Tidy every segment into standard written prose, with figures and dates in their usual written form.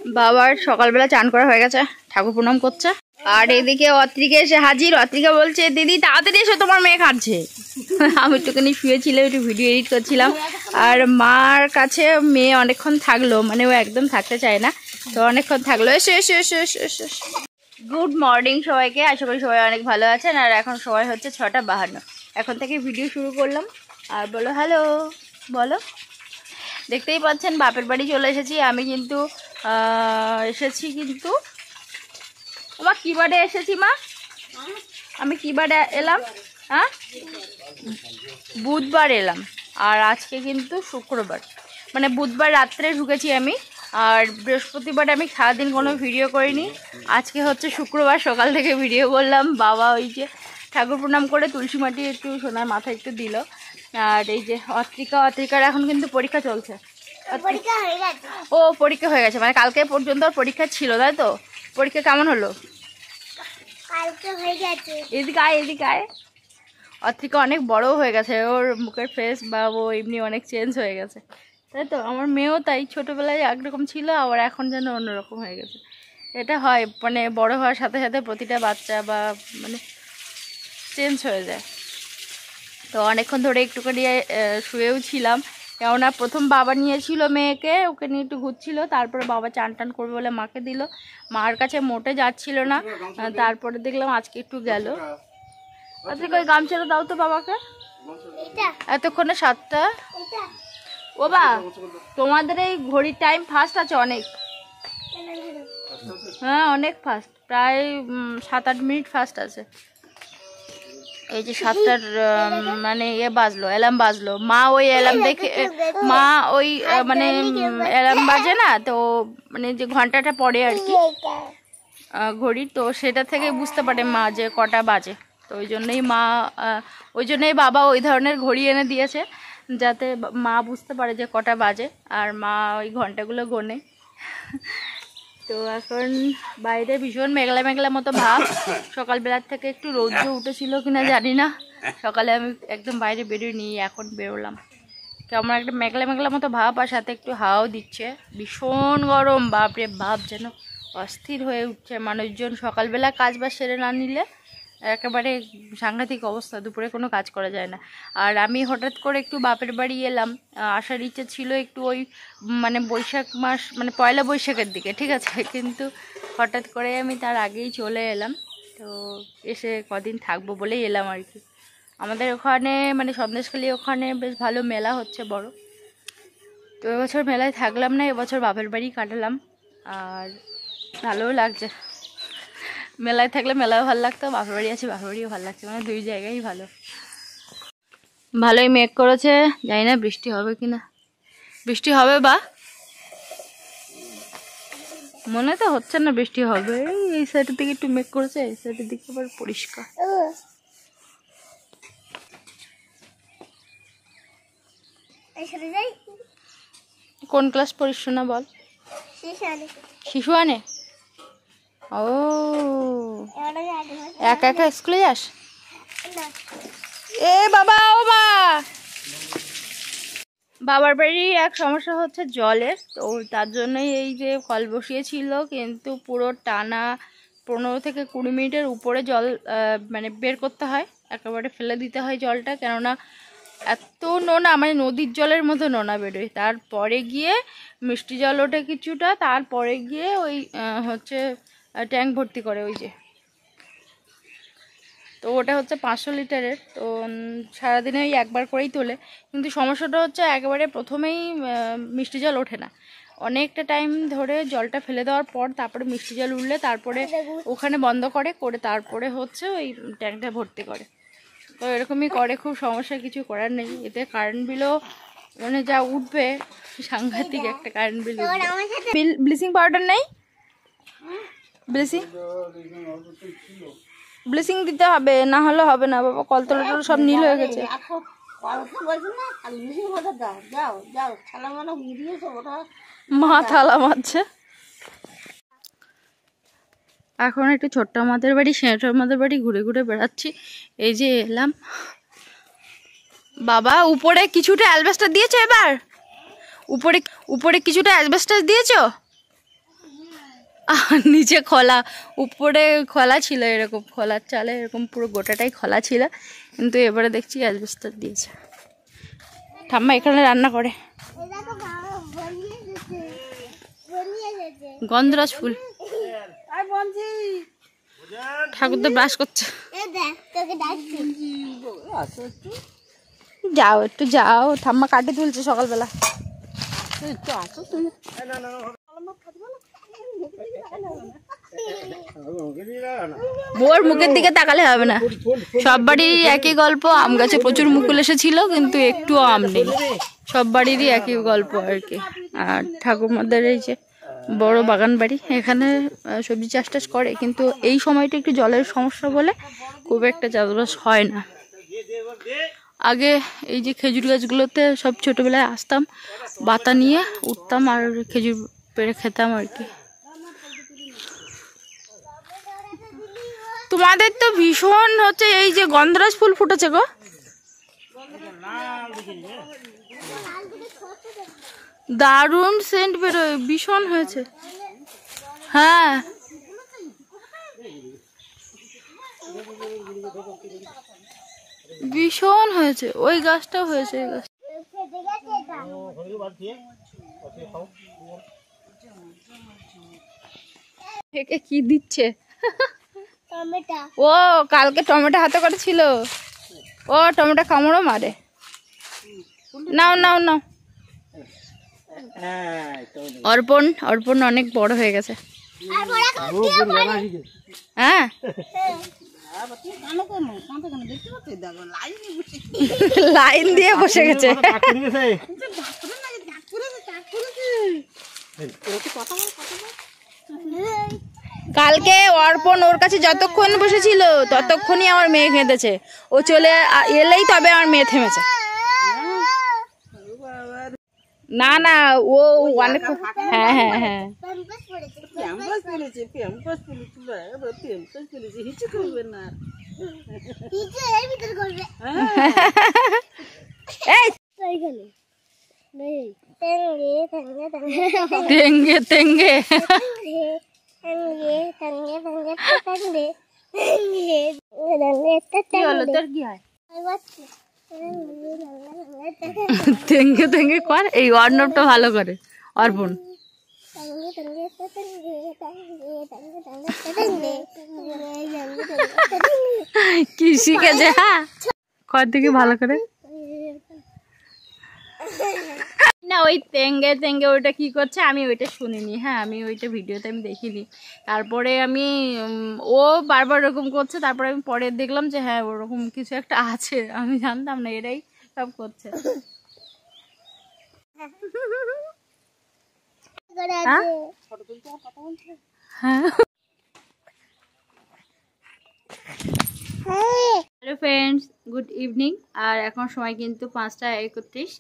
বাবার সকালবেলা চান করা হয়ে গেছে, ঠাকুর প্রণাম করছে। আর এদিকে অত্রিকা এসে হাজির। অত্রিকা বলছে দিদি তাড়াতাড়ি এসে তোমার মেয়ে কাঁদছে। আমি একটুখানি শুয়েছিলাম, একটু ভিডিও এডিট করছিলাম। আর মার কাছে মেয়ে অনেকক্ষণ থাকলো, মানে ও একদম থাকতে চায় না, তো অনেকক্ষণ থাকলো। এসে এসে এসে এসে এসে গুড মর্নিং সবাইকে, আশা করি সবাই অনেক ভালো আছেন। আর এখন সময় হচ্ছে 6:52। এখন থেকে ভিডিও শুরু করলাম। আর বলো হ্যালো, বলো। দেখতেই পাচ্ছেন বাপের বাড়ি চলে এসেছি আমি, কিন্তু এসেছি কিন্তু মা কী বারে এসেছি মা, আমি কী বারে এলাম? হ্যাঁ, বুধবার এলাম। আর আজকে কিন্তু শুক্রবার, মানে বুধবার রাত্রে ঢুকেছি আমি। আর বৃহস্পতিবার আমি সারাদিন কোনো ভিডিও করিনি। আজকে হচ্ছে শুক্রবার, সকাল থেকে ভিডিও করলাম। বাবা ওই যে ঠাকুর প্রণাম করে তুলসী মাটি একটু সোনার মাথায় একটু দিল। আর এই যে অত্রিকার এখন কিন্তু পরীক্ষা চলছে। ও পরীক্ষা হয়ে গেছে, মানে কালকে পর্যন্ত পরীক্ষা ছিল, তাই তো? পরীক্ষা কেমন হলো? এদিকে আয়, এদিকে আয়। অত্রিকা অনেক বড় হয়ে গেছে, ওর মুখের ফেস বা ও এমনি অনেক চেঞ্জ হয়ে গেছে, তাই তো? আমার মেয়েও তাই, ছোটোবেলায় একরকম ছিল, আবার এখন যেন অন্যরকম হয়ে গেছে। এটা হয়, মানে বড় হওয়ার সাথে সাথে প্রতিটা বাচ্চা বা মানে চেঞ্জ হয়ে যায়। তো অনেকক্ষণ ধরে একটুখানি শুয়েও ছিলাম, কেননা প্রথম বাবা নিয়েছিল মেয়েকে, ওকে নিয়ে একটু ঘুরছিল। তারপরে বাবা চান টান করবে বলে মাকে দিল। মার কাছে মোটে যাচ্ছিল না, তারপরে দেখলাম আজকে একটু গেল। আজকে ওই গামছাটা দাও তো বাবাকে। এতক্ষণে 7টা। ও বা তোমাদের এই ঘড়ির টাইম ফাস্ট আছে অনেক। হ্যাঁ অনেক ফাস্ট, প্রায় 7-8 মিনিট ফাস্ট আছে। এই যে 7টার মানে বাজলো, অ্যালার্ম বাজলো। মা ওই অ্যালার্ম দেখে, মা ওই মানে অ্যালার্ম বাজে না তো, মানে যে ঘন্টাটা পড়ে আর কি ঘড়ির, তো সেটা থেকে বুঝতে পারে মা যে কটা বাজে। তো ওই জন্যই বাবা ওই ধরনের ঘড়ি এনে দিয়েছে, যাতে মা বুঝতে পারে যে কটা বাজে, আর মা ওই ঘন্টাগুলো গোনে। তো এখন বাইরে ভীষণ মেঘলা মেঘলা মতো ভাব। সকালবেলার থেকে একটু রৌদ্র উঠেছিল কিনা জানি না, সকালে আমি একদম বাইরে বেরোইনি, এখন বেরোলাম। কেমন একটা মেঘলা মেঘলা মতো ভাব, আর সাথে একটু হাওয়াও দিচ্ছে। ভীষণ গরম, বাপরে বাপ, যেন অস্থির হয়ে উঠছে। মানুষজন সকালবেলা কাজ বাজ সেরে না নিলে একেবারে সাংঘাতিক অবস্থা, দুপুরে কোনো কাজ করা যায় না। আর আমি হঠাৎ করে একটু বাপের বাড়ি এলাম, আসার ইচ্ছে ছিল একটু ওই মানে বৈশাখ মাস, মানে পয়লা বৈশাখের দিকে, ঠিক আছে, কিন্তু হঠাৎ করে আমি তার আগেই চলে এলাম। তো এসে কদিন থাকবো বলেই এলাম আর কি। আমাদের ওখানে মানে সন্দেশখালী ওখানে বেশ ভালো মেলা হচ্ছে বড়। তো এবছর মেলায় থাকলাম না, এবছর বাপের বাড়ি কাটালাম। আর ভালোও লাগছে, মেলায় থাকলে মেলাও ভালো লাগতো, বাপের বাড়ি আছে বাপের বাড়িও ভালো লাগছে, মানে দুই জায়গায় ভালো। ভালোই মেঘ করেছে, জানি না বৃষ্টি হবে কিনা। বৃষ্টি হবে বা মনে তো হচ্ছে না বৃষ্টি হবে। এই সাইডের দিকে একটু মেঘ করেছে, এই সাইডের দিকে আবার পরিষ্কার। কোন ক্লাস পড়িস না বল? শিশু আনে। ও একা একা স্কুলে যাস? এ বাবা, ও মা, বাবার বাড়ি এক সমস্যা হচ্ছে জলের, তো তার জন্যই এই যে কল বসিয়েছিল, কিন্তু পুরো টানা 15 থেকে 20 মিনিটের উপরে জল মানে বের করতে হয়, একেবারে ফেলে দিতে হয় জলটা, কেননা এত নোনা, মানে নদীর জলের মতো নোনা বেরোয়। তারপরে গিয়ে মিষ্টি জল ওঠে কিছুটা, তারপরে গিয়ে ওই হচ্ছে ট্যাঙ্ক ভর্তি করে ওই যে, তো ওটা হচ্ছে 500 লিটারের। তো সারাদিনে ওই একবার করেই তোলে, কিন্তু সমস্যাটা হচ্ছে একেবারে প্রথমেই মিষ্টি জল ওঠে না, অনেকটা টাইম ধরে জলটা ফেলে দেওয়ার পর তারপরে মিষ্টি জল উঠলে তারপরে ওখানে বন্ধ করে তারপরে হচ্ছে ওই ট্যাঙ্কটা ভর্তি করে। তো এরকমই করে, খুব সমস্যা, কিছু করার নেই। এতে কারেন্ট বিলও মানে যা উঠবে, সাংঘাতিক একটা কারেন্ট বিল। ব্লিচিং পাউডার নেই? ব্লিচিং দিতে হবে, না হলে হবে না বাবা, কলতলা সব নীল হয়ে গেছে। মা থালা মারছে। এখন একটু ছোট্ট আমাদের বাড়ি, সেঁটো আমাদের বাড়ি ঘুরে ঘুরে বেড়াচ্ছি। এই যে এলাম। বাবা উপরে কিছুটা অ্যালবেস্টার দিয়েছো, এবার উপরে কিছুটা অ্যালবেস্টার দিয়েছো? আর নিচে খোলা, উপরে খোলা ছিল, এরকম খোলার চালে এরকম পুরো গোটাটাই খোলা ছিল, কিন্তু এবারে দেখছি অ্যাসবেস্টস দিয়েছে। ঠাম্মা এখানে রান্না করে। গন্ধরাজ ফুল, ঠাকুর তো ব্রাশ করছে। যাও একটু যাও, ঠাম্মা কাটে তুলছে সকালবেলা। ওর মুখের দিকে তাকালে হবে না, সব বাড়ির একই গল্প। আম গাছে প্রচুর মুকুল এসেছিল কিন্তু একটুও আম নেই, সব বাড়িরই একই গল্প আর কি। আর ঠাকুরমাদের এই যে বড় বাগান বাড়ি, এখানে সবজি চাষ টাস করে, কিন্তু এই সময়টা একটু জলের সমস্যা বলে খুব একটা চাষবাস হয় না। আগে এই যে খেজুর গাছগুলোতে সব ছোটবেলায় আসতাম, বাতা নিয়ে উঠতাম আর খেজুর পেড়ে খেতাম আর কি। তোমাদের তো ভীষণ হচ্ছে এই যে গন্ধরাজ ফুল ফুটেছে গো, দারুণ সেন্ট বেরোয়, ভীষণ হয়েছে। হ্যাঁ ভীষণ হয়েছে, ওই গাছটাও হয়েছে, এই গাছ থেকে কি দিচ্ছে। ও কালকে টমেটো হাতে করেছিল, ও টমেটো কামড়ও মারে। নাও নাও নাও। অর্পণ, অর্পণ অনেক বড় হয়ে গেছে। হ্যাঁ লাইন দিয়ে বসে গেছে। কালকে অর্পণ ওর কাছে যতক্ষণ বসেছিল ততক্ষণই আমার মেয়ে কেঁদেছে, ও চলে এলেই তবে আমার মেয়ে থেমেছে। না না ও অনেক, হ্যাঁ হ্যাঁ হ্যাঁ তেঙ্গে তেঙ্গে তেঙ্গে তেঙ্গে কর, এই অর্ণবটা ভালো করে অর্পণ। কি শিখেছে, হ্যাঁ কর দিকে ভালো করে না। ওই তেঙ্গে তেঙ্গে ওইটা কি করছে আমি ওইটা শুনিনি, হ্যাঁ আমি ওইটা ভিডিওতে আমি দেখিনি। তারপরে আমি ও বারবার ওরকম করছে, তারপরে আমি পরে দেখলাম যে হ্যাঁ ওরকম কিছু একটা আছে, আমি জানতাম না, এরাই সব করছে। হ্যাঁ হ্যালো ফ্রেন্ডস, গুড ইভিনিং। আর এখন সময় কিন্তু 5টা 31,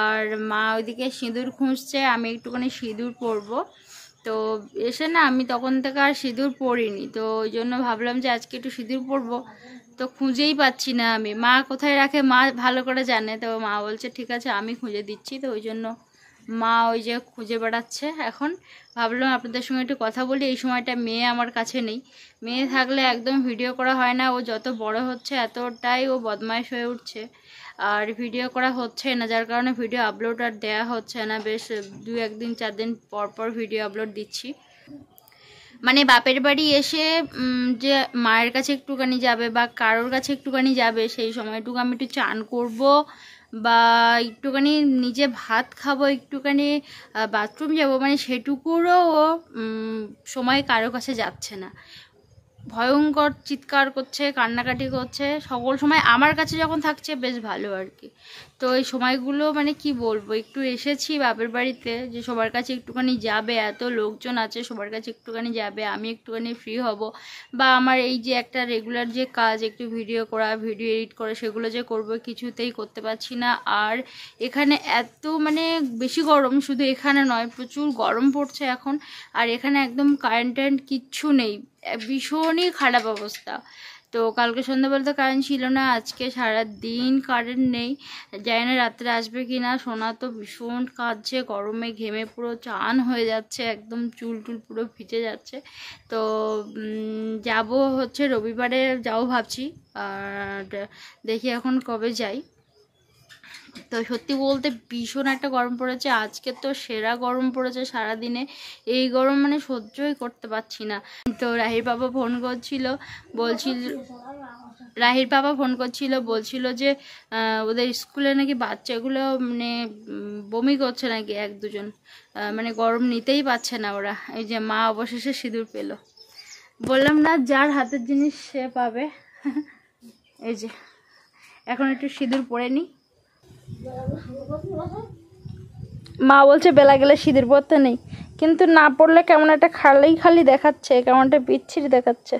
আর মা ওইদিকে সিঁদুর খুঁজছে, আমি একটুখানি সিঁদুর পরবো। তো এসে না আমি তখন থেকে আর সিঁদুর পরিনি, তো ওই জন্য ভাবলাম যে আজকে একটু সিঁদুর পরবো, তো খুঁজেই পাচ্ছি না আমি। মা কোথায় রাখে মা ভালো করে জানে, তো মা বলছে ঠিক আছে আমি খুঁজে দিচ্ছি। তো ওই জন্য মা ওই যে খুঁজে বেড়াচ্ছে। এখন ভাবলাম আপনাদের সঙ্গে একটু কথা বলি, এই সময়টা মেয়ে আমার কাছে নেই, মেয়ে থাকলে একদম ভিডিও করা হয় না। ও যত বড় হচ্ছে এতটাই ও বদমাইশ হয়ে উঠছে, আর ভিডিও করা হচ্ছে না, যার কারণে ভিডিও আপলোড আর দেওয়া হচ্ছে না। বেশ 2-1 দিন 4 দিন পর পর ভিডিও আপলোড দিচ্ছি। মানে বাপের বাড়ি এসে যে মায়ের কাছে একটুখানি যাবে বা কারোর কাছে একটুখানি যাবে, সেই সময়টুকু আমি একটু চান করব বা একটুখানি নিজে ভাত খাবো, একটুখানি বাথরুম যাব, মানে সেটুকুরও সময় কারো কাছে যাচ্ছে না। ভয়ঙ্কর চিৎকার করছে, কান্নাকাটি করছে, সকল সময় আমার কাছে যখন থাকছে বেশ ভালো আর কি। তো এই সময়গুলো মানে কি বলবো, একটু এসেছি বাপের বাড়িতে যে সবার কাছে একটুখানি যাবে, এত লোকজন আছে সবার কাছে একটুখানি যাবে, আমি একটুখানি ফ্রি হব, বা আমার এই যে একটা রেগুলার যে কাজ একটু ভিডিও করা, ভিডিও এডিট করা, সেগুলো যে করব কিছুতেই করতে পারছি না। আর এখানে এত মানে বেশি গরম, শুধু এখানে নয় প্রচুর গরম পড়ছে এখন, আর এখানে একদম কারেন্ট কিচ্ছু নেই, ভীষণই খারাপ অবস্থা। তো কালকে সন্ধ্যাবেলা তো কারেন্ট ছিল না, আজকে সারা দিন কারেন্ট নেই, জানি না রাত্রে আসবে কি না। সোনা তো ভীষণ কাঁদছে, গরমে ঘেমে পুরো চান হয়ে যাচ্ছে, একদম চুল টুল পুরো ভিজে যাচ্ছে। তো যাব হচ্ছে রবিবারে যাবো ভাবছি, আর দেখি এখন কবে যাই। তো সত্যি বলতে ভীষণ একটা গরম পড়েছে, আজকে তো সেরা গরম পড়েছে সারাদিনে। এই গরম মানে সহ্যই করতে পারছি না। তো রাহির বাবা ফোন করছিল, বলছিল যে ওদের স্কুলে নাকি বাচ্চাগুলো মানে বমি করছে নাকি এক দুজন, মানে গরম নিতেই পারছে না ওরা। এই যে মা অবশেষে সিঁদুর পেল, বললাম না যার হাতের জিনিস সে পাবে। এই যে এখন একটু সিঁদুর পরে নি। মা বলছে বেলা গেলে সিঁদুর পরতে নেই, কিন্তু না পড়লে কেমন একটা খালি খালি দেখাচ্ছে, কেমন একটা বিচ্ছিরি দেখাচ্ছে।